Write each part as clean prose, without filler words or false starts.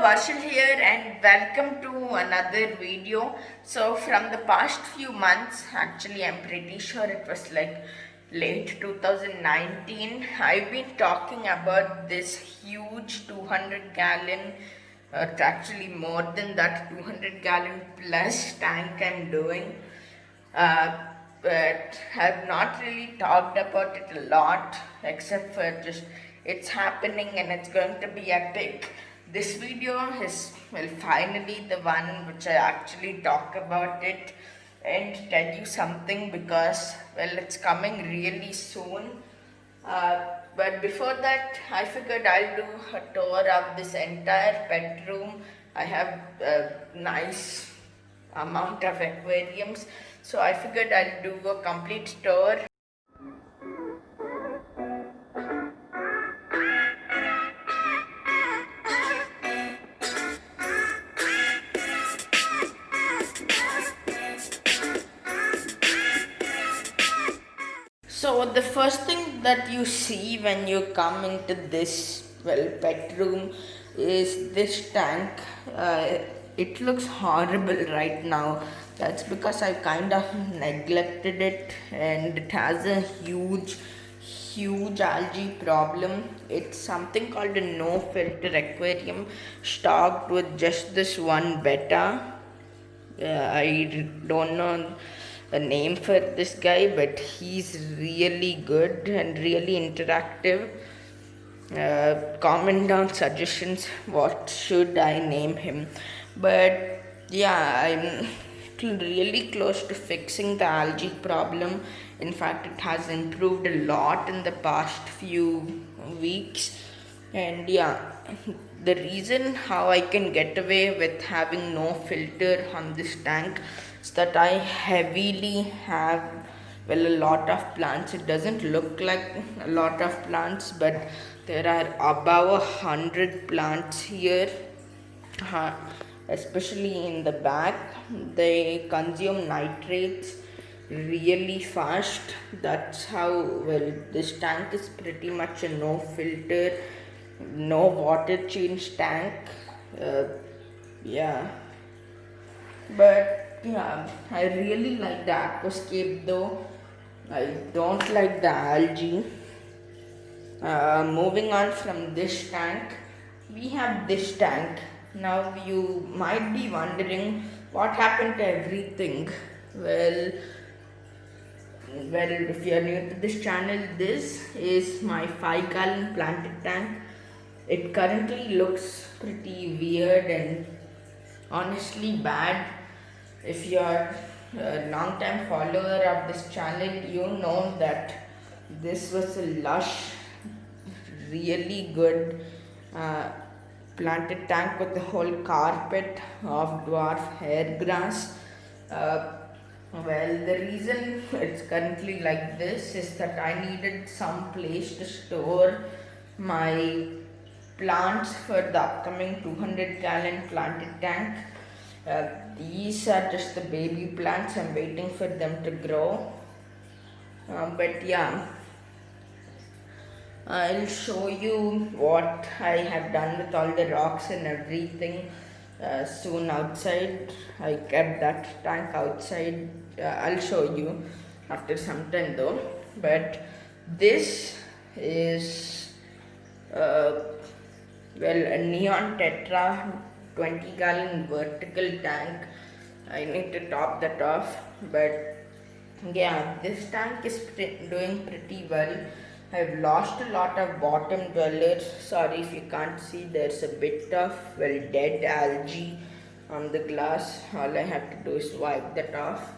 Varshil here and welcome to another video. So from the past few months, actually I'm pretty sure it was like late 2019, I've been talking about this huge 200 gallon, actually more than that 200 gallon plus tank I'm doing. Uh, but I've not really talked about it a lot, except for just it's happening and it's going to be epic. This video is, well, finally the one which I actually talk about it and tell you something because, well, it's coming really soon. But before that, I figured I'll do a tour of this entire pet room. I have a nice amount of aquariums, so I figured I'll do a complete tour. So the first thing that you see when you come into this, well, pet room is this tank. It looks horrible right now. That's because I kind of neglected it, and it has a huge algae problem. It's something called a no filter aquarium, stocked with just this one betta. I don't know a name for this guy, but he's really good and really interactive. Comment down suggestions what should I name him. But yeah, I'm really close to fixing the algae problem. In fact, it has improved a lot in the past few weeks. And yeah, the reason how I can get away with having no filter on this tank is that I heavily have, well, a lot of plants. It doesn't look like a lot of plants, but there are above 100 plants here. uh, Especially in the back, they consume nitrates really fast. That's how, well, this tank is pretty much a no filter, no water change tank. uh, yeah, but yeah, I really like the aquascape though. I don't like the algae. Moving on from this tank, we have this tank. Now you might be wondering what happened to everything. Well, if you are new to this channel, this is my 5 gallon planted tank. It currently looks pretty weird and honestly bad. If you are a long time follower of this channel, you know that this was a lush, really good uh, planted tank with a whole carpet of dwarf hair grass. Uh, well, the reason it's currently like this is that I needed some place to store my plants for the upcoming 200 gallon planted tank. These are just the baby plants. I'm waiting for them to grow. But yeah, I'll show you what I have done with all the rocks and everything soon outside. I kept that tank outside. I'll show you after some time though. But this is, well, a neon tetra 20 gallon vertical tank. I need to top that off, but yeah, this tank is doing pretty well. I've lost a lot of bottom dwellers. Sorry if you can't see, there's a bit of, well, dead algae on the glass. All I have to do is wipe that off.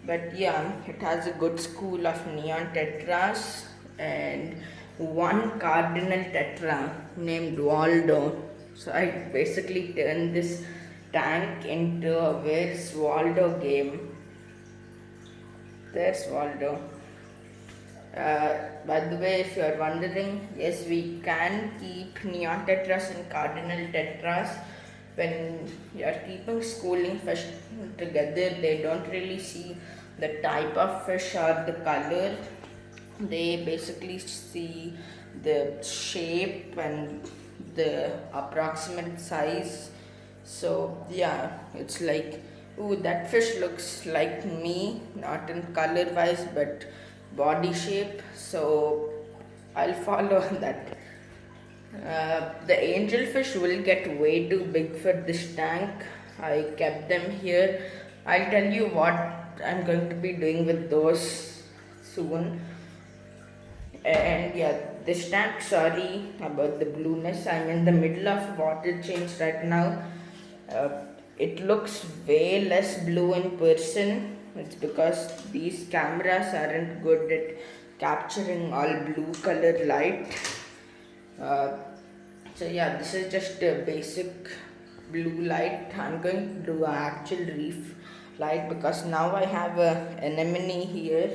But yeah, it has a good school of neon tetras and one cardinal tetra named Waldo. So I basically turned this tank into a Where's Waldo game. There's Waldo. By the way, if you are wondering, yes, we can keep neon tetras and cardinal tetras. When you are keeping schooling fish together, they don't really see the type of fish or the color. They basically see the shape and the approximate size. So yeah, it's like, ooh, that fish looks like me, not in color wise but body shape. So I'll follow that. The angelfish will get way too big for this tank. I kept them here. I'll tell you what I'm going to be doing with those soon. And yeah, this tank, sorry about the blueness. I'm in the middle of water change right now. Uh, it looks way less blue in person. It's because these cameras aren't good at capturing all blue color light. Uh, so yeah, this is just a basic blue light. I'm going to do an actual reef light because now I have a anemone here.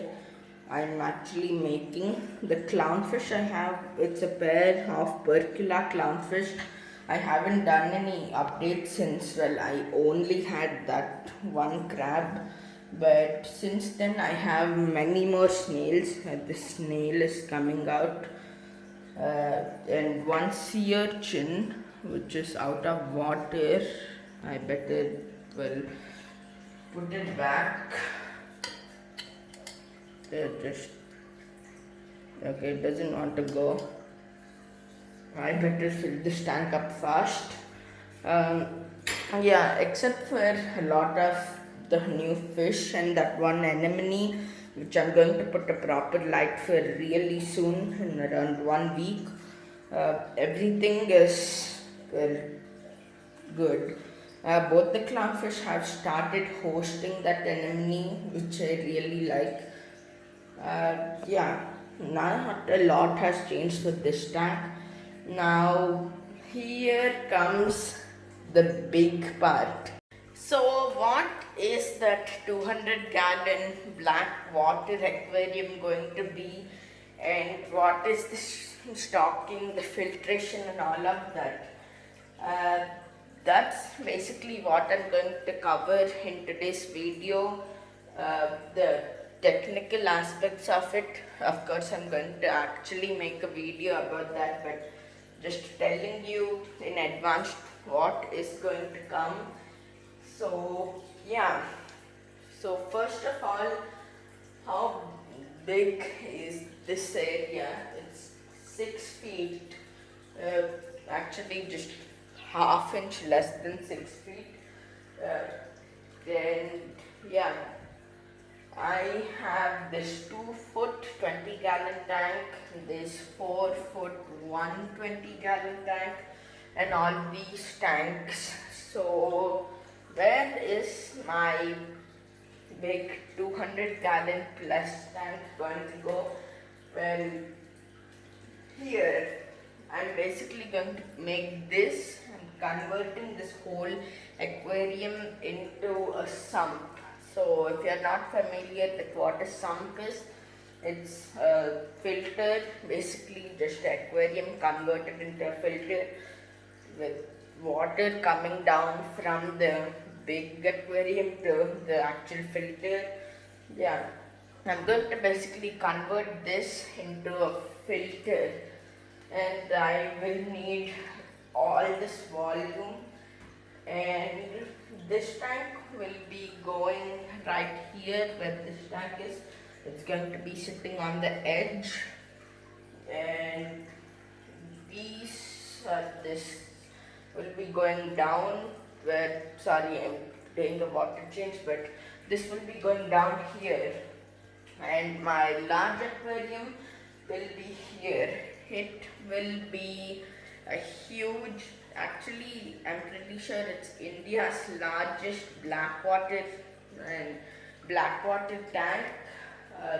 I'm actually making the clownfish I have. It's a pair of Percula clownfish. I haven't done any updates since, well, I only had that one crab, but since then I have many more snails. The snail is coming out, and one sea urchin which is out of water. I better, well, put it back. Just okay, it doesn't want to go. I better fill this tank up fast. Um, yeah, except for a lot of the new fish and that one anemone, which I'm going to put a proper light for really soon, in around 1 week. Everything is, well, good. Both the clownfish have started hosting that anemone, which I really like. Yeah, not a lot has changed with this tank. Now, here comes the big part. So, what is that 200-gallon black water aquarium going to be, and what is the stocking, the filtration, and all of that? Uh, that's basically what I'm going to cover in today's video. The technical aspects of it, of course, I'm going to actually make a video about that, but just telling you in advance what is going to come. So, yeah. So, first of all, how big is this area? It's 6 feet. Actually, just half inch less than 6 feet. Then, yeah, I have this 2-foot 20-gallon tank, this 4-foot 120-gallon tank, and all these tanks. So, where is my big 200-gallon plus tank going to go? Well, here I'm basically going to make this and converting this whole aquarium into a sump. So if you're not familiar with what a sump is, it's a filter, basically just an aquarium converted into a filter with water coming down from the big aquarium to the actual filter. Yeah, I'm going to basically convert this into a filter, and I will need all this volume, and this tank will be going right here where this tank is. It's going to be sitting on the edge, and this will be going down where, sorry, I'm doing the water change, but this will be going down here, and my large aquarium will be here. It will be a huge, actually I'm pretty sure it's India's largest blackwater tank. Uh,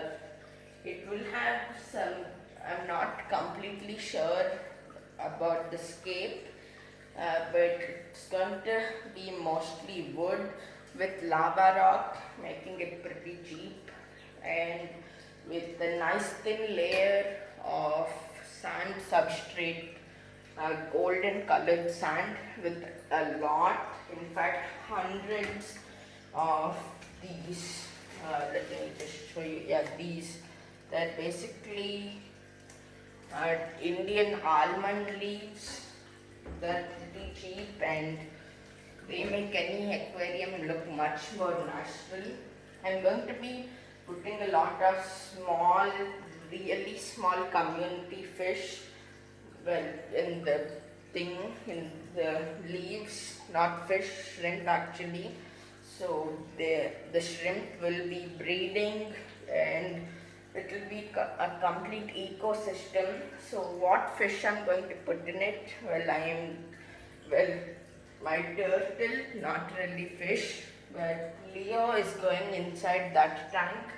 it will have some, I'm not completely sure about the scape, but it's going to be mostly wood with lava rock, making it pretty cheap, and with a nice thin layer of sand substrate, golden colored sand with a lot, in fact hundreds of these. Let me just show you. Yeah, these, they're basically Indian almond leaves, They're pretty cheap and they make any aquarium look much more natural. I'm going to be putting a lot of small, really small community fish, well, in the thing, in the leaves, not fish, shrimp actually. So the shrimp will be breeding and it will be a complete ecosystem. So what fish I'm going to put in it? Well, my turtle, not really fish, but Leo is going inside that tank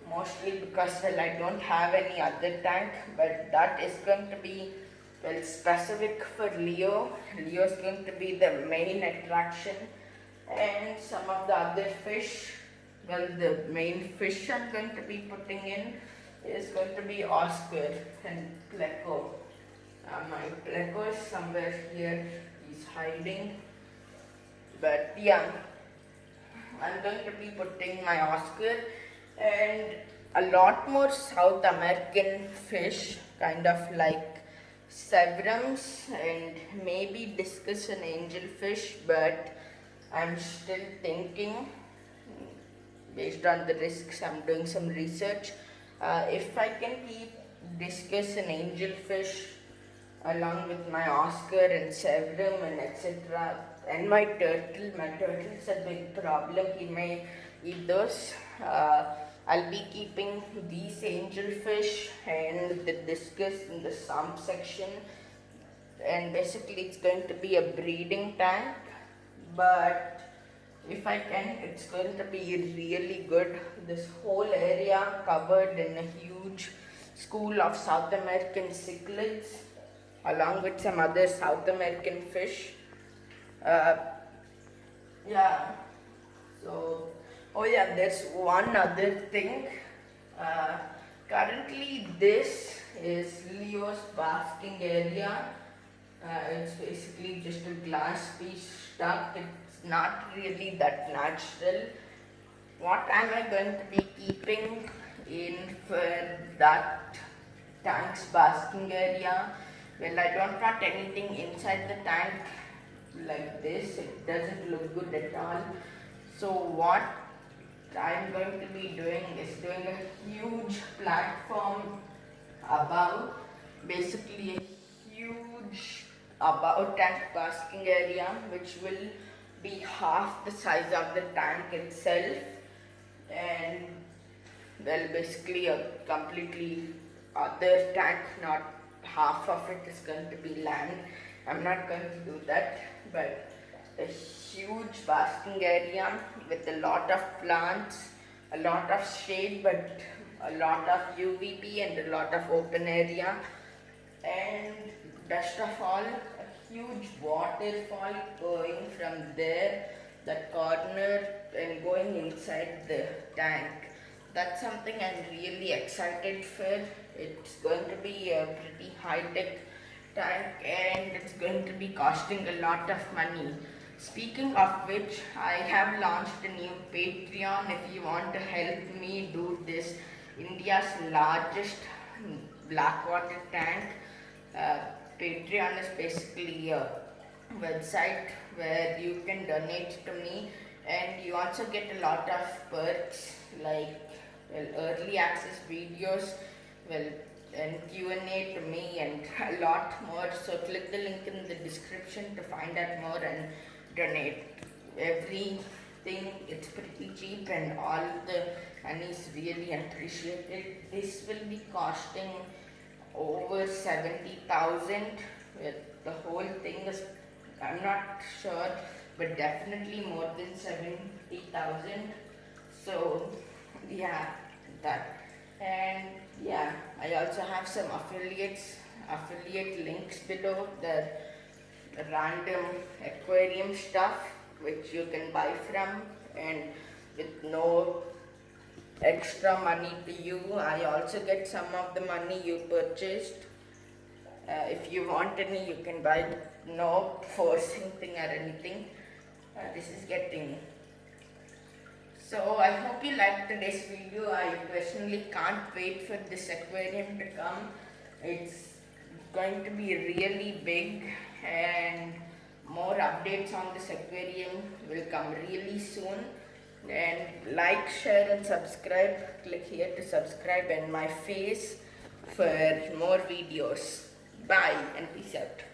mostly because, well, I don't have any other tank, but that is going to be, well, specific for Leo. Leo is going to be the main attraction, and some of the other fish, well, the main fish I'm going to be putting in is going to be Oscar and Pleco. My Pleco is somewhere here, he's hiding, but yeah, I'm going to be putting my Oscar and a lot more South American fish, kind of like severums and maybe discus and angelfish, but I'm still thinking based on the risks. I'm doing some research. If I can keep discus and angelfish along with my Oscar and severum and etc. and my turtle is a big problem. He may eat those. I'll be keeping these angelfish and the discus in the sump section, and basically it's going to be a breeding tank, but if I can, it's going to be really good. This whole area covered in a huge school of South American cichlids along with some other South American fish. Uh, yeah, so, oh yeah, there's one other thing. Uh, Currently, this is Leo's basking area. It's basically just a glass piece stuck. It's not really that natural. What am I going to be keeping in for that tank's basking area? Well, I don't want anything inside the tank like this. It doesn't look good at all. So what I'm going to be doing is doing a huge platform above, basically a huge above tank basking area, which will be half the size of the tank itself, and well, basically a completely other tank, not half of it is going to be land. I'm not going to do that, but a huge basking area with a lot of plants, a lot of shade, but a lot of UVB and a lot of open area, and best of all, a huge waterfall going from there, that corner, and going inside the tank. That's something I'm really excited for. It's going to be a pretty high-tech tank and it's going to be costing a lot of money. Speaking of which, I have launched a new Patreon. If you want to help me do this India's largest blackwater tank, uh, Patreon is basically a website where you can donate to me, and you also get a lot of perks like, well, early access videos, well, and Q&A to me and a lot more. So click the link in the description to find out more and donate. Everything, it's pretty cheap and all the money is really appreciated. This will be costing over 70,000. The whole thing is, I'm not sure, but definitely more than 70,000. So yeah, that. And yeah, I also have some affiliate links below, the random aquarium stuff which you can buy from, and with no extra money to you. I also get some of the money you purchased. If you want any, you can buy. No forcing thing or anything. This is getting. So I hope you liked today's video. I personally can't wait for this aquarium to come. It's going to be really big and more updates on this aquarium will come really soon. And like, share and subscribe. Click here to subscribe and my face for more videos. Bye and peace out.